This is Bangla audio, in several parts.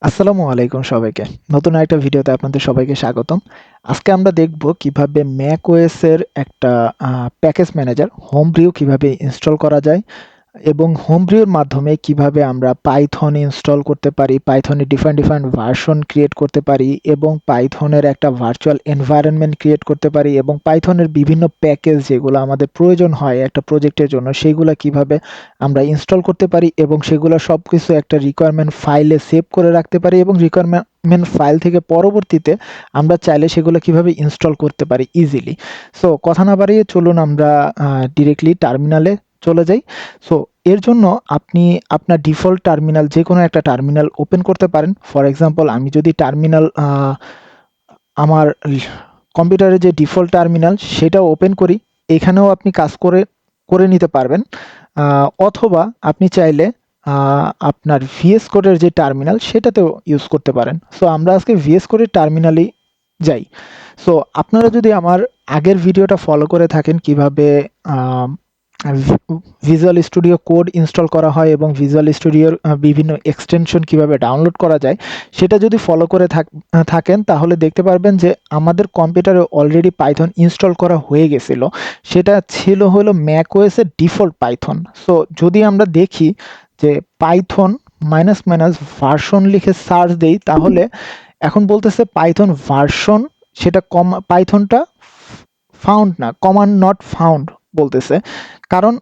আসসালামু আলাইকুম সবাইকে। নতুন আরেকটা ভিডিওতে আপনাদের সবাইকে স্বাগতম। আজকে আমরা দেখব কিভাবে macOS এর একটা প্যাকেজ ম্যানেজার হোমব্রিউ কিভাবে ইনস্টল করা যায় এবং হোমব্রিউর মাধ্যমে কিভাবে আমরা পাইথন ইনস্টল করতে পারি, পাইথনের ডিফারেন্ট ভার্সন ক্রিয়েট করতে পারি এবং পাইথনের একটা ভার্চুয়াল এনভায়রনমেন্ট ক্রিয়েট করতে পারি এবং পাইথনের বিভিন্ন প্যাকেজ যেগুলো আমাদের প্রয়োজন হয় একটা প্রজেক্টের জন্য সেগুলা কিভাবে আমরা ইনস্টল করতে পারি এবং সেগুলো সবকিছু একটা রিকোয়ারমেন্ট ফাইলে সেভ করে রাখতে পারি এবং রিকোয়ারমেন্ট ফাইল থেকে পরবর্তীতে আমরা চাইলে সেগুলো কিভাবে ইনস্টল করতে পারি ইজিলি। সো কথা না বাড়িয়ে চলুন আমরা ডিরেক্টলি টার্মিনালে চলে যাই। সো এর জন্য আপনি আপনার ডিফল্ট টার্মিনাল যেকোনো একটা টার্মিনাল ওপেন করতে পারেন। ফর এক্সাম্পল আমি যদি টার্মিনাল আমার কম্পিউটারে যে ডিফল্ট টার্মিনাল সেটা ওপেন করি, এখানেও আপনি কাজ করে নিতে পারবেন। অথবা আপনি চাইলে আপনার ভিএস কোডের যে টার্মিনাল সেটাতেও ইউজ করতে পারেন। সো আমরা আজকে ভিএস কোডের টার্মিনালেই যাই। সো আপনারা যদি আমার আগের ভিডিওটা ফলো করে থাকেন কিভাবে ভিজুয়াল স্টুডিও কোড ইনস্টল করা হয় এবং ভিজুয়াল স্টুডিওর বিভিন্ন এক্সটেনশন কিভাবে ডাউনলোড করা যায়, সেটা যদি ফলো করে থাকেন তাহলে দেখতে পারবেন যে আমাদের কম্পিউটারে অলরেডি পাইথন ইনস্টল করা হয়ে গেছিল। সেটা ছিল হলো macOS এর ডিফল্ট পাইথন। সো যদি আমরা দেখি যে পাইথন মাইনাস মাইনাস ভার্সন লিখে সার্চ দেই তাহলে এখন বলতেছে পাইথন ভার্সন, সেটা পাইথনটা ফাউন্ড না, কমান্ড নট ফাউন্ড বলতেছে। কারণ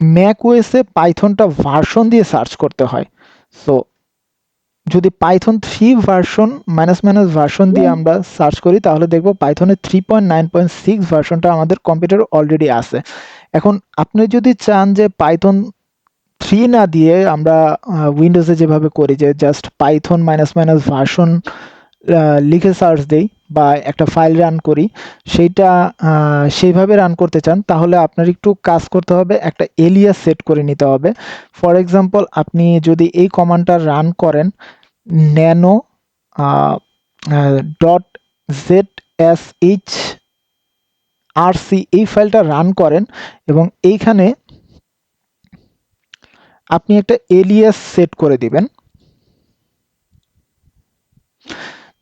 macOS এ পাইথনটা ভার্সন দিয়ে সার্চ করতে হয়। সো যদি Python 3 version minus minus version দিয়ে আমরা সার্চ করি তাহলে দেখব পাইথনের 3.9.6 ভার্সনটা আমাদের কম্পিউটারে অলরেডি আছে। এখন আপনি যদি চান যে পাইথন 3 না দিয়ে আমরা উইন্ডোজে যেভাবে করি যে just Python minus minus version লিখে সার্চ দেই বা একটা ফাইল রান করি, সেইটা সেইভাবে রান করতে চান তাহলে আপনার একটু কাজ করতে হবে, একটা এলিয়াস সেট করে নিতে হবে। ফর এক্সাম্পল আপনি যদি এই কমান্ডটা রান করেন nano dot Z S H R C, এই ফাইলটা রান করেন এবং এইখানে আপনি একটা এলিয়াস সেট করে দিবেন।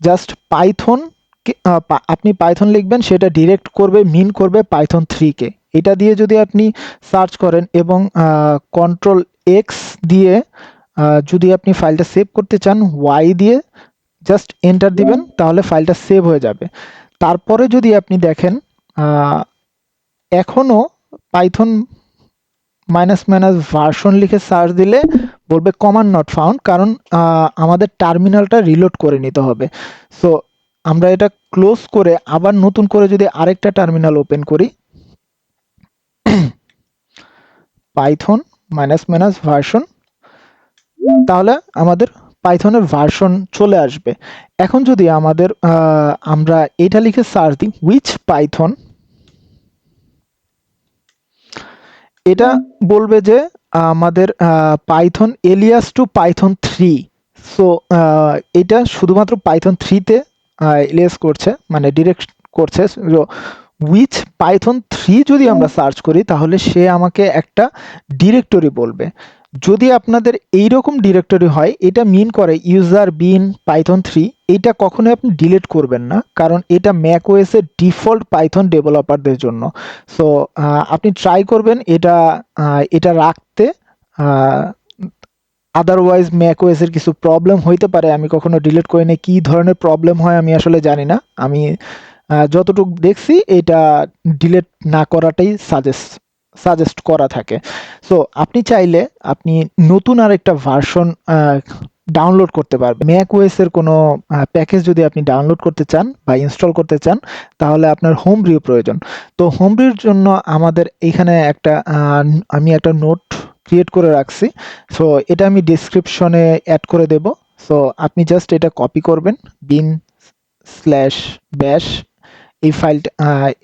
জাস্ট পাইথন আপনি পাইথন লিখবেন, সেটা ডিরেক্ট করবে মিন করবে পাইথন 3 কে। এটা দিয়ে যদি আপনি সার্চ করেন এবং কন্ট্রোল এক্স দিয়ে যদি আপনি ফাইলটা সেভ করতে চান ওয়াই দিয়ে জাস্ট এন্টার দিবেন তাহলে ফাইলটা সেভ হয়ে যাবে। তারপরে যদি আপনি দেখেন এখনো পাইথন মাইনাস মাইনাস ভার্সন লিখে সার্চ দিলে বলবে কমান্ড নট ফাউন্ড, কারণ আমাদের টার্মিনালটা রিলোড করে নিতে হবে। সো আমরা এটা ক্লোজ করে আবার নতুন করে যদি আরেকটা টার্মিনাল ওপেন করি পাইথন মাইনাস মাইনাস ভার্সন, তাহলে আমাদের পাইথনের ভার্সন চলে আসবে। এখন যদি আমরা এটা লিখে সার্চ দিই উইচ পাইথন, এটা বলবে যে আমাদের Python alias to Python 3। So এটা শুধুমাত্র পাইথন 3 তে এলিয়াস করছে, মানে ডিরেক্ট করছে। উইচ পাইথন 3 যদি আমরা সার্চ করি তাহলে সে আমাকে একটা ডিরেক্টরি বলবে। যদি আপনাদের এইরকম ডিরেক্টরি হয় এটা মিন করে ইউজার বিন পাইথন 3, এটা কখনোই আপনি ডিলিট করবেন না, কারণ এটা macOS এর ডিফল্ট পাইথন ডেভেলপারদের জন্য। সো আপনি ট্রাই করবেন এটা রাখতে। আদারওয়াইজ macOS এর কিছু প্রবলেম হইতে পারে, আমি কখনো ডিলিট করি না, কি ধরনের প্রবলেম হয় আমি আসলে জানি না। আমি যতটুকু দেখছি এটা ডিলিট না করাটাই সাজেস্ট করা থাকে। সো আপনি চাইলে আপনি নতুন আরেকটা ভার্সন ডাউনলোড করতে পারবেন। macOS এর কোনো প্যাকেজ যদি আপনি ডাউনলোড করতে চান বা ইনস্টল করতে চান তাহলে আপনার হোমব্রিউ প্রয়োজন। তো হোমব্রিউর জন্য আমাদের এখানে আমি একটা নোট ক্রিয়েট করে রাখছি। সো এটা আমি ডেসক্রিপশনে অ্যাড করে দেব। সো আপনি জাস্ট এটা কপি করবেন bin স্ল্যাশ ব্যাশ, এই ফাইলটা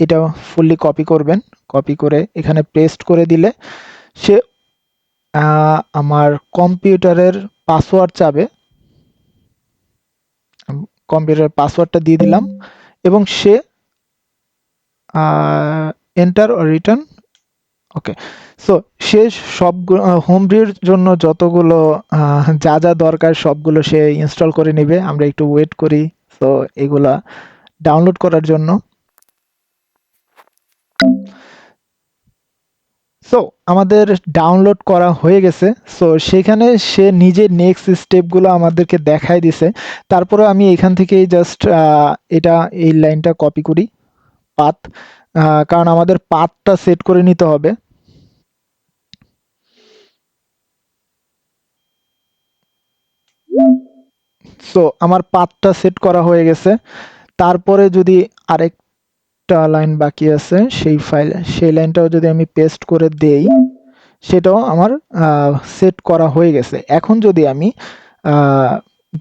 এটা ফুললি কপি করবেন। কপি করে এখানে পেস্ট করে দিলে সে আমার কম্পিউটারের পাসওয়ার্ড চাবে, কম্পিউটারের পাসওয়ার্ডটা দিয়ে দিলাম এবং সে এন্টার ও রিটার্ন, ওকে। সো সে সবগুলো হোমব্রিউর জন্য যতগুলো যা যা দরকার সবগুলো সে ইনস্টল করে নেবে। আমরা একটু ওয়েট করি সো এগুলা ডাউনলোড করার জন্য। সো আমাদের ডাউনলোড করা হয়ে গেছে। সো সেখানে সে নিজে নেক্সট স্টেপগুলো আমাদেরকে দেখায় দিছে। তারপরে আমি এখান থেকেই জাস্ট এই লাইনটা কপি করি, পাথ, কারণ আমাদের পাথটা সেট করে নিতে হবে। সো আমার পাথটা সেট করা হয়ে গেছে। তারপরে যদি আরেকটা লাইন বাকি আছে সেই লাইনটাও যদি আমি পেস্ট করে দেই, সেটাও আমার সেট করা হয়ে গেছে। এখন যদি আমি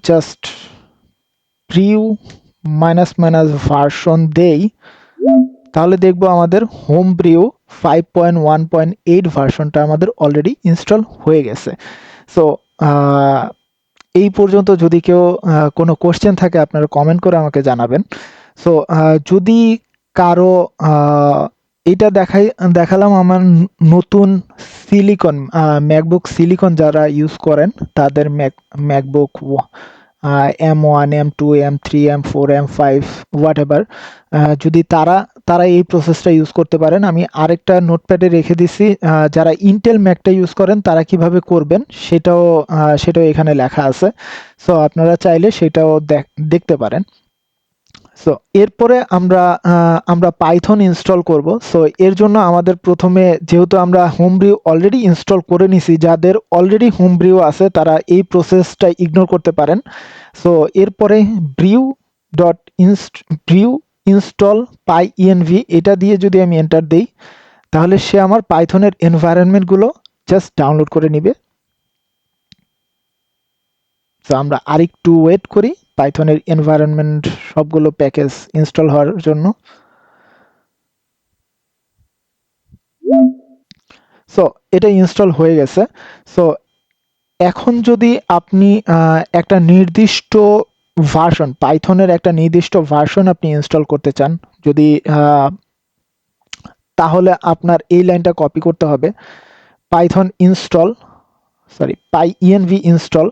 জাস্ট প্রিউ মাইনাস মাইনাস ভার্সন দেই, তাহলে দেখবো আমাদের হোম ব্রিউ 5.1.8 ভার্সনটা আমাদের অলরেডি ইনস্টল হয়ে গেছে। সো এই পর্যন্ত যদি কেউ কোনো কোশ্চেন থাকে আপনারা কমেন্ট করে আমাকে জানাবেন। সো যদি কারো এটা দেখালাম আমার নতুন সিলিকন ম্যাকবুক সিলিকন যারা ইউজ করেন তাদের MacBook M1, M2, M3, M4, M5 what ever, যদি তারা এই প্রসেসটা ইউজ করতে পারেন। আমি আরেকটা নোটপ্যাডে রেখে দিছি, যারা ইন্টেল ম্যাকটা ইউজ করেন তারা কিভাবে করবেন সেটাও এখানে লেখা আছে। সো আপনারা চাইলে সেটাও দেখতে পারেন। সো এরপরে আমরা পাইথন ইনস্টল করব। সো এর জন্য আমাদের প্রথমে, যেহেতু আমরা হোমব্রিউ অলরেডি ইনস্টল করে নিছি, যাদের অলরেডি হোমব্রিউ আছে তারা এই প্রসেসটা ইগনোর করতে পারেন। সো এরপরে ব্রিউ ইনস্টল PyEnv এটা দিয়ে যদি আমি এন্টার দেই, তাহলে সে আমার পাইথনের এনভায়রনমেন্টগুলো জাস্ট ডাউনলোড করে নিবে। সো আমরা আরেকটু ওয়েট করি পাইথনের এনভায়রনমেন্ট সবগুলো প্যাকেজ ইনস্টল হওয়ার জন্য। সো এটা ইনস্টল হয়ে গেছে। সো এখন যদি আপনি একটা নির্দিষ্ট ভার্সন, পাইথনের একটা নির্দিষ্ট ভার্সন আপনি ইনস্টল করতে চান, যদি তাহলে আপনার এই লাইনটা কপি করতে হবে, পাইথন ইনস্টল PyEnv ইনস্টল।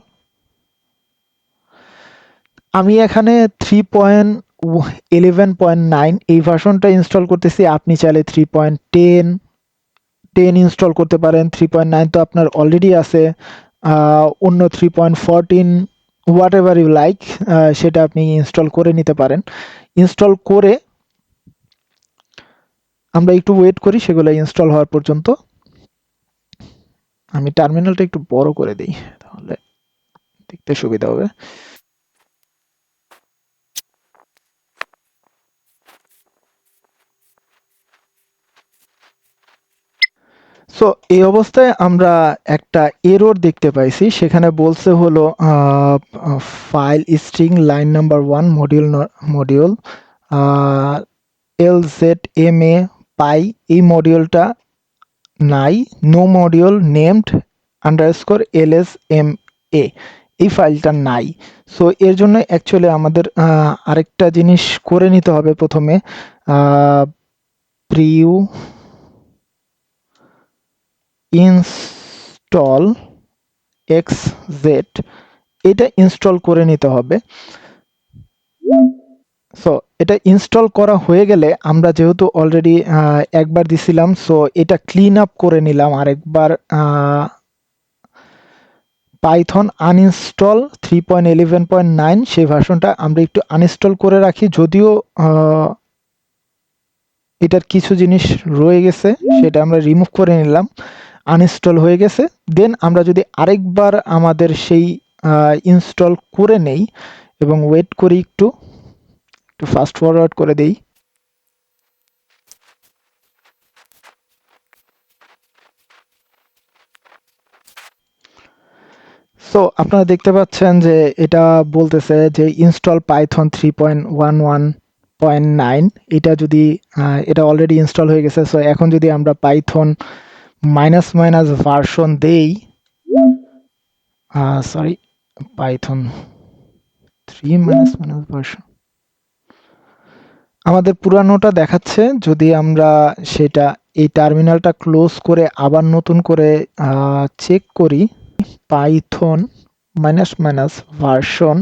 আমি এখানে 3.11.9 এই ভার্সনটা ইনস্টল করতেছি। আপনি চাইলে 3.10 ইনস্টল করতে পারেন। 3.9 তো আপনার অলরেডি আছে। অন্য 3.14 হোয়াট এভার ইউ লাইক, সেটা আপনি ইনস্টল করে নিতে পারেন। ইনস্টল করে আমরা একটু ওয়েট করি সেগুলো ইনস্টল হওয়ার পর্যন্ত। আমি টার্মিনালটা একটু বড় করে দিই, তাহলে দেখতে সুবিধা হবে। সো এই অবস্থায় আমরা একটা এরর দেখতে পাইছি। সেখানে বলছে হলো file string line number 1 module LZMA py, এই মডিউলটা নাই। No module named underscore LSMA, এই ফাইলটা নাই। সো এর জন্য অ্যাকচুয়ালি আমাদের আরেকটা জিনিস করে নিতে হবে। প্রথমে প্রিউ ইনস্টল XZ এটা ইনস্টল করে নিতে হবে। সো এটা ইনস্টল করা হয়ে গেলে আমরা যেহেতু অলরেডি একবার দিছিলাম, সো এটা ক্লিন আপ করে নিলাম আরেকবার। পাইথন আনইনস্টল 3.11.9 সেই ভার্সনটা আমরা একটু আনইনস্টল করে রাখি, যদিও এটার কিছু জিনিস রয়ে গেছে, সেটা আমরা রিমুভ করে নিলাম। আনইনস্টল হয়ে গেছে। দেন আমরা যদি আরেকবার আমাদের সেই ইনস্টল করে নেই এবং ওয়েট করি, একটু ফাস্ট ফরওয়ার্ড করে দেই। সো আপনারা দেখতে পাচ্ছেন যে এটা বলতেছে যে ইনস্টল পাইথন 3.11.9, এটা যদি এটা অলরেডি ইনস্টল হয়ে গেছে। সো এখন যদি আমরা পাইথন মাইনাস মাইনাস ভার্সন দেই, পাইথন 3 মাইনাস মাইনাস ভার্সন, আমাদের পুরানোটা দেখাচ্ছে। যদি আমরা সেটা এই টার্মিনালটা ক্লোজ করে আবার নতুন করে চেক করি পাইথন মাইনাস মাইনাস ভার্সন,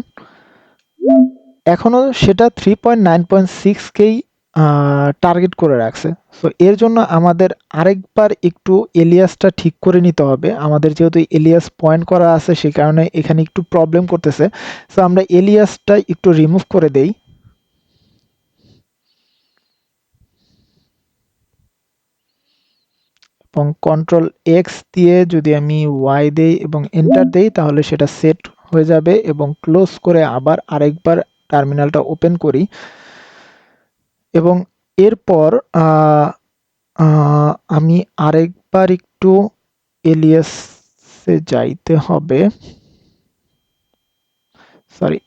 এখনো সেটা 3.9.6কেই টার্গেট করে রাখছে। সো এর জন্য আমাদের আরেকবার একটু এলিয়াসটা ঠিক করে নিতে হবে। আমাদের যেহেতু এলিয়াস পয়েন্ট করা আছে সেই কারণে এখানে একটু প্রবলেম করতেছে। সো আমরা এলিয়াসটা একটু রিমুভ করে দেই এবং কন্ট্রোল এক্স দিয়ে যদি আমি ওয়াই দেই এবং এন্টার দেই তাহলে সেটা সেট হয়ে যাবে এবং ক্লোজ করে আবার আরেকবার টার্মিনালটা ওপেন করি এবং এরপর আমি আরেকবার একটু এলিয়াসে যাইতে হবে, সরি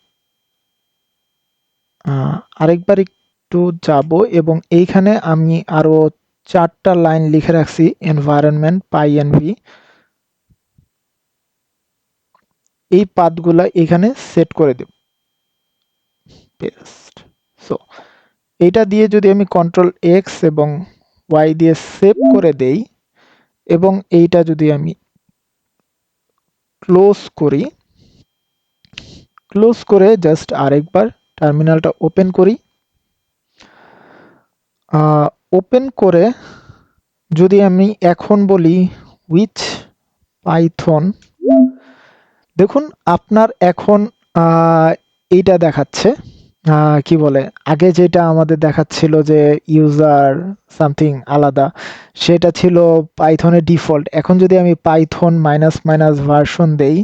আরেকবার একটু যাব এবং এইখানে আমি আরো 4টা লাইন লিখে রাখছি এনভায়রনমেন্ট পাইএনভি, এই পাথগুলা এখানে সেট করে দেব পেস্ট। সো এটা দিয়ে যদি আমি কন্ট্রোল এক্স এবং ওয়াই দিয়ে সেভ করে দেই এবং এইটা যদি আমি ক্লোজ করি, ক্লোজ করে জাস্ট আরেকবার টার্মিনালটা ওপেন করি, ওপেন করে যদি আমি এখন বলি উইথ পাইথন, দেখুন আপনার এখন এইটা দেখাচ্ছে কি বলে, আগে যেটা আমাদের দেখাচ্ছিল যে ইউজার সামথিং আলাদা, সেটা ছিল পাইথনের ডিফল্ট। এখন যদি আমি পাইথন মাইনাস মাইনাস ভার্সন দেই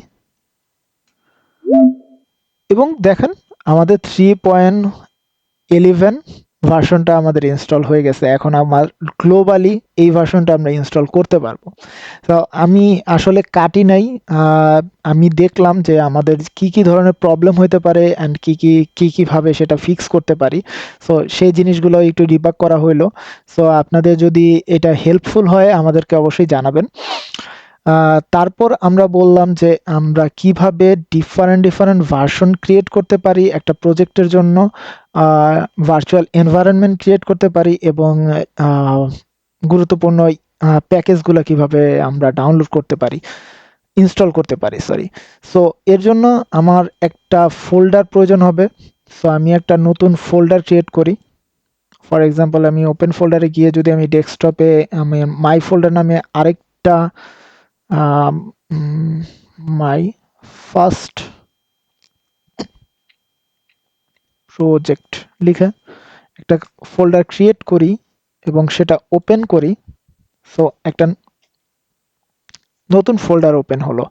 এবং দেখেন আমাদের 3.11 ভার্সনটা আমাদের ইনস্টল হয়ে গেছে। এখন আমার গ্লোবালি এই ভার্সনটা আমরা ইনস্টল করতে পারবো। তো আমি আসলে কাটি নাই, আমি দেখলাম যে আমাদের কি কি ধরনের প্রবলেম হতে পারে অ্যান্ড কিভাবে সেটা ফিক্স করতে পারি। সো সেই জিনিসগুলো একটু ডিবাগ করা হইলো। সো আপনাদের যদি এটা হেল্পফুল হয় আমাদেরকে অবশ্যই জানাবেন। তারপর আমরা বললাম যে আমরা কিভাবে ডিফারেন্ট ভার্সন ক্রিয়েট করতে পারি একটা প্রজেক্টের জন্য, ভার্চুয়াল এনভায়রনমেন্ট ক্রিয়েট করতে পারি এবং গুরুত্বপূর্ণ প্যাকেজগুলো কিভাবে আমরা ডাউনলোড করতে পারি, ইনস্টল করতে পারি সরি। সো এর জন্য আমার একটা ফোল্ডার প্রয়োজন হবে। সো আমি একটা নতুন ফোল্ডার ক্রিয়েট করি। ফর এক্সাম্পল আমি ওপেন ফোল্ডারে গিয়ে যদি আমি ডেস্কটপে আমি মাই ফোল্ডার নামে আরেকটা মাই ফার্স্ট প্রজেক্ট লিখে একটা ফোল্ডার ক্রিয়েট করি এবং সেটা ওপেন করি। সো একটা নতুন ফোল্ডার ওপেন হলো।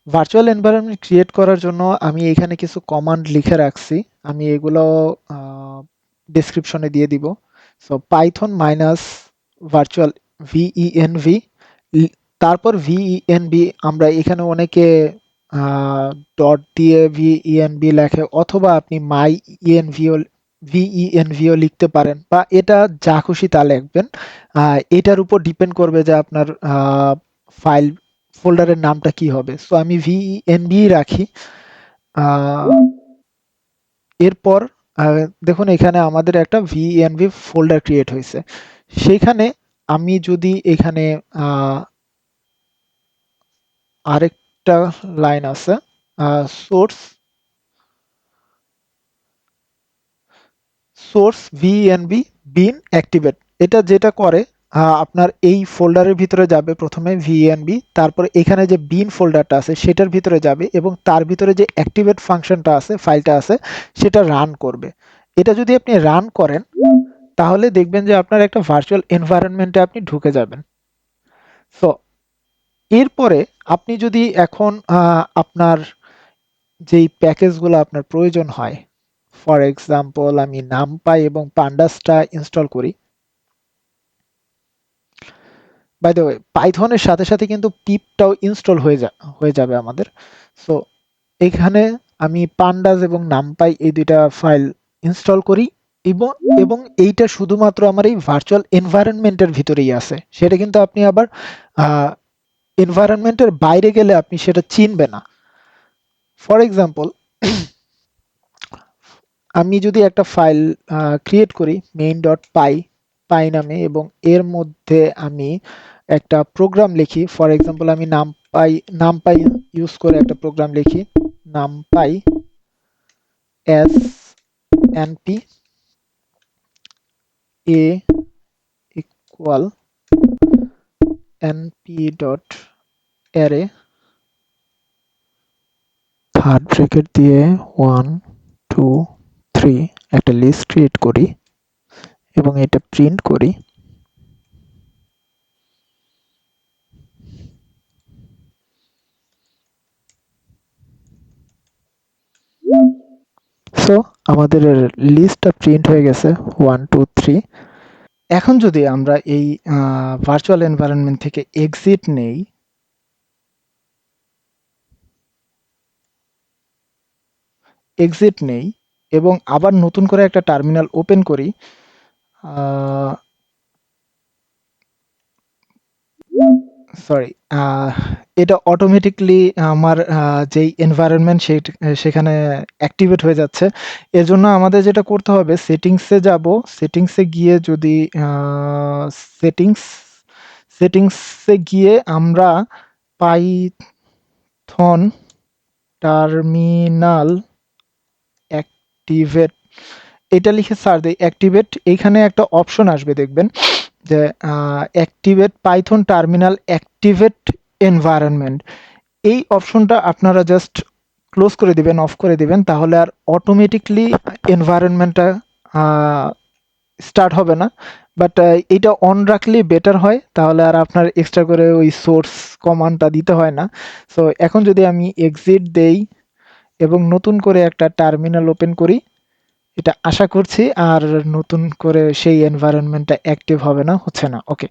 ভার্চুয়াল এনভায়রনমেন্ট ক্রিয়েট করার জন্য আমি এখানে কিছু কমান্ড লিখে রাখছি, আমি এগুলো ডেসক্রিপশনে দিয়ে দিব। সো পাইথন মাইনাস ভার্চুয়াল ভিইএনভি, তারপর ভিইএনভি আমরা এখানে অনেকে ডট দিয়ে ভিইএনভি লেখে, অথবা আপনি মাই ইএনভিও ভিইএনভিও লিখতে পারেন, বা এটা যা খুশি তা লিখবেন। এটার উপর ডিপেন্ড করবে যে আপনার ফাইল ফোল্ডারের নামটা কি হবে। সো আমি ভিইএনভি রাখি। এরপর দেখুন এখানে আমাদের একটা ভিএনভি ফোল্ডার ক্রিয়েট হয়েছে। সেখানে আমি যদি এখানে আরেকটা লাইন আছে সোর্স ভিএনভি বিন অ্যাক্টিভেট, এটা যেটা করে আপনার এই ফোল্ডারের ভিতরে যাবে প্রথমে ভিএনবি, তারপর এখানে যে বিন ফোল্ডারটা আছে সেটার ভিতরে যাবে এবং তার ভিতরে যে অ্যাক্টিভেট ফাংশনটা আছে ফাইলটা আছে সেটা রান করবে। এটা যদি আপনি রান করেন তাহলে দেখবেন যে আপনার একটা ভার্চুয়াল এনভায়রনমেন্টে আপনি ঢুকে যাবেন। সো এরপরে আপনি যদি এখন আপনার যেই প্যাকেজগুলো আপনার প্রয়োজন হয়, ফর এক্সাম্পল আমি নামপাই এবং পান্ডাসটা ইনস্টল করি। বাই দ্য ওয়ে পাইথনের সাথে সাথে কিন্তু পিপটাও ইনস্টল হয়ে যাবে আমাদের। সো এখানে আমি পান্ডাস এবং নামপাই এই দুইটা ফাইল ইনস্টল করি এবং এবং এইটা শুধুমাত্র আমার এই ভার্চুয়াল এনভায়রনমেন্টের ভিতরেই আছে, সেটা কিন্তু আপনি আবার এনভায়রনমেন্টের বাইরে গেলে আপনি সেটা চিনবে না। ফর এক্সাম্পল আমি যদি একটা ফাইল ক্রিয়েট করি মেইন ডট পাই, পাই নামে এবং এর মধ্যে আমি একটা প্রোগ্রাম লিখি। ফর এক্সাম্পল আমি নামপাই ইউজ করে একটা প্রোগ্রাম লিখি, numpy as NP a equal NP dot array third bracket দিয়ে 1 2 3 একটা লিস্ট ক্রিয়েট করি এবং এটা প্রিন্ট করি। সো আমাদের লিস্টটা প্রিন্ট হয়ে গেছে 1 2 3। এখন যদি আমরা এই ভার্চুয়াল এনভায়রনমেন্ট থেকে এক্সিট নেই এবং আবার নতুন করে একটা টার্মিনাল ওপেন করি, সরি, এটা অটোমেটিকলি আমার যেই এনভায়রনমেন্ট সেখানে অ্যাক্টিভেট হয়ে যাচ্ছে। এর জন্য আমাদের যেটা করতে হবে, সেটিংসে যাব, সেটিংসে গিয়ে যদি সেটিংস সেটিংসে গিয়ে আমরা পাইথন টার্মিনাল অ্যাক্টিভেট এটা লিখে সার্চ দিই, অ্যাক্টিভেট, এইখানে একটা অপশন আসবে দেখবেন যে activate Python terminal activate environment. এই অপশনটা আপনারা জাস্ট ক্লোজ করে দিবেন, অফ করে দিবেন, তাহলে আর অটোমেটিকলি এনভায়রনমেন্টটা স্টার্ট হবে না। বাট এটা অন রাখলে বেটার হয়, তাহলে আর আপনার এক্সট্রা করে ওই সোর্স কমান্ডটা দিতে হয় না। সো এখন যদি আমি এক্সিট দেই এবং নতুন করে একটা টার্মিনাল ওপেন করি, এটা আশা করছি আর নতুন করে সেই এনভায়রনমেন্টটা অ্যাক্টিভ হবে না, হচ্ছে না। ওকে,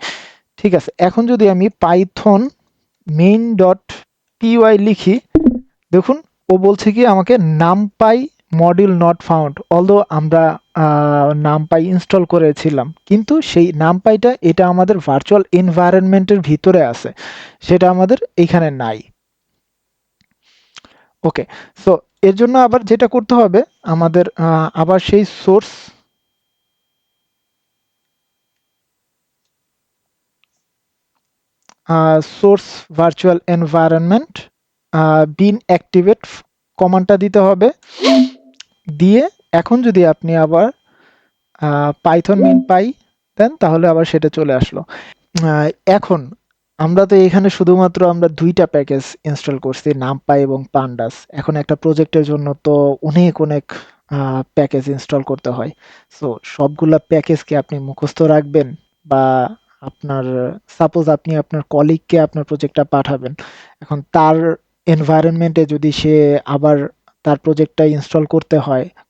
ঠিক আছে। এখন যদি আমি পাইথন মেইন ডট পিওয়াই লিখি, দেখুন ও বলছে কি আমাকে NumPy module not found, although আমরা নামপাই ইনস্টল করেছিলাম, কিন্তু সেই নামপাইটা এটা আমাদের ভার্চুয়াল এনভায়রনমেন্টের ভিতরে আছে, সেটা আমাদের এখানে নাই। ওকে, সো এর জন্য আবার যেটা করতে হবে, আমাদের আবার সেই সোর্স ভার্চুয়াল এনভায়রনমেন্ট বিন অ্যাক্টিভেট কমান্ডটা দিতে হবে। দিয়ে এখন যদি আপনি আবার পাইথন মেইন পাই দেন, তাহলে আবার সেটা চলে আসলো। এখন আমরা তো এখানে শুধুমাত্র আমরা দুইটা প্যাকেজ ইনস্টল করছি, নামপাই এবং পান্ডাস। এখন একটা প্রজেক্টের জন্য তো অনেক অনেক প্যাকেজ ইনস্টল করতে হয়। সো সবগুলা প্যাকেজ কি আপনি মুখস্থ রাখবেন, বা আপনার সাপোজ আপনি আপনার কলিগকে আপনার প্রজেক্টটা পাঠাবেন, এখন তার এনভায়রনমেন্টে যদি সে আবার তার প্রজেক্টটা ইনস্টল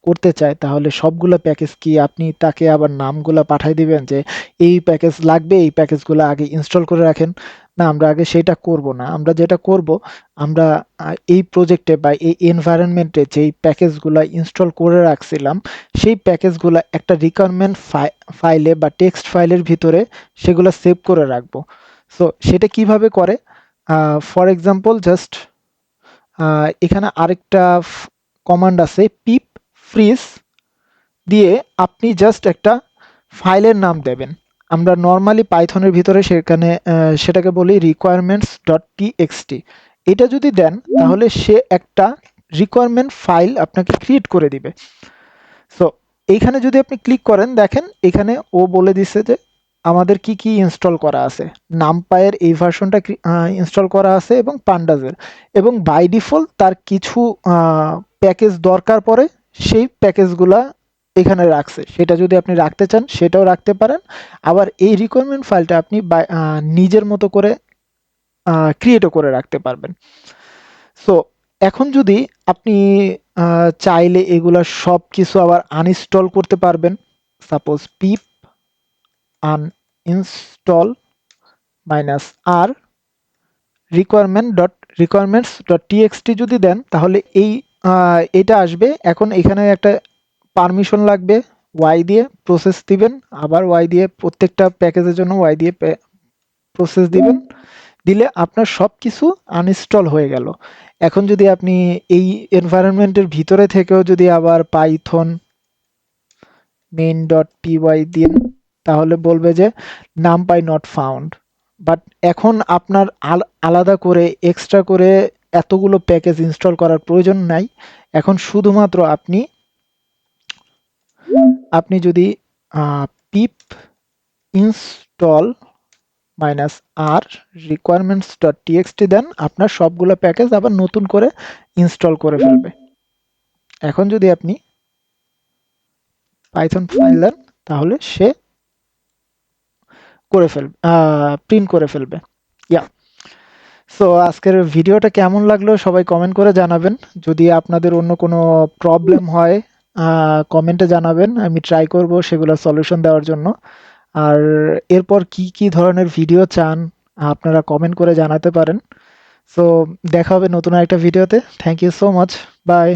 করতে চায়, তাহলে সবগুলো প্যাকেজ কি আপনি তাকে আবার নামগুলা পাঠাই দিবেন যে এই প্যাকেজ লাগবে, এই প্যাকেজগুলো আগে ইনস্টল করে রাখেন? না, আমরা আগে সেটা করব না। আমরা যেটা করব, আমরা এই প্রজেক্টে বা এই এনভায়রনমেন্টে যেই প্যাকেজগুলো ইনস্টল করে রাখছিলাম, সেই প্যাকেজগুলো একটা রিকোয়ারমেন্ট ফাইলে বা টেক্সট ফাইলের ভিতরে সেগুলো সেভ করে রাখবো। সো সেটা কিভাবে করে, ফর এক্সাম্পল জাস্ট এখানে আরেকটা কমান্ড আছে, পিপ ফ্রিজ দিয়ে আপনি জাস্ট একটা ফাইলের নাম দেবেন। আমরা নর্মালি পাইথনের ভিতরে সেটাকে বলি রিকোয়ারমেন্টস ডট টিএক্সটি। এটা যদি দেন, তাহলে সে একটা রিকোয়ারমেন্ট ফাইল আপনাকে ক্রিয়েট করে দিবে। সো এইখানে যদি আপনি ক্লিক করেন, দেখেন এখানে ও বলে দিচ্ছে যে আমাদের কি কি ইনস্টল করা আছে। নামপাইয়ের এই ভার্সনটা ইনস্টল করা আছে এবং পান্ডাজের, এবং বাই ডিফল্ট তার কিছু প্যাকেজ দরকার পড়ে, সেই প্যাকেজগুলা এখানে রাখছে। সেটা যদি আপনি রাখতে চান সেটাও রাখতে পারেন। আবার এই রিকোয়ারমেন্ট ফাইলটা আপনি নিজের মতো করে ক্রিয়েটও করে রাখতে পারবেন। সো এখন যদি আপনি চাইলে এগুলা সব কিছু আবার আনইনস্টল করতে পারবেন। Suppose pip uninstall -r requirements dot TXT যদি দেন, তাহলে এটা আসবে। এখন এখানে একটা পারমিশন লাগবে, ওয়াই দিয়ে প্রসেস দিবেন, আবার ওয়াই দিয়ে প্রত্যেকটা প্যাকেজের জন্য ওয়াই দিয়ে প্রসেস দিবেন, দিলে আপনার সব কিছু আনইনস্টল হয়ে গেল। এখন যদি আপনি এই এনভায়রনমেন্টের ভিতরে থেকেও যদি আবার পাইথন মেইন ডট পিওয়াই দিন, তাহলে বলবে যে নামপাই নট ফাউন্ড। বাট এখন আপনার আলাদা করে এক্সট্রা করে এতগুলো প্যাকেজ ইনস্টল করার প্রয়োজন নাই। এখন শুধুমাত্র আপনি যদি পিপ ইনস্টল মাইনাস আর রিকোয়ারমেন্টস ডট টিএক্সটি দেন, আপনার সবগুলো প্যাকেজ আবার নতুন করে ইনস্টল করে ফেলবে। এখন যদি আপনি পাইথন ফাইল দেন, তাহলে সে করে ফেলবে, প্রিন্ট করে ফেলবে। ইয়া, সো আজকের ভিডিওটা কেমন লাগলো সবাই কমেন্ট করে জানাবেন। যদি আপনাদের অন্য কোনো প্রবলেম হয় কমেন্টে জানাবেন, আমি ট্রাই করব সেগুলো সলিউশন দেওয়ার জন্য। আর এরপর কি কি ধরনের ভিডিও চান আপনারা কমেন্ট করে জানাতে পারেন। সো দেখা হবে নতুন একটা ভিডিওতে। Thank you so much, by.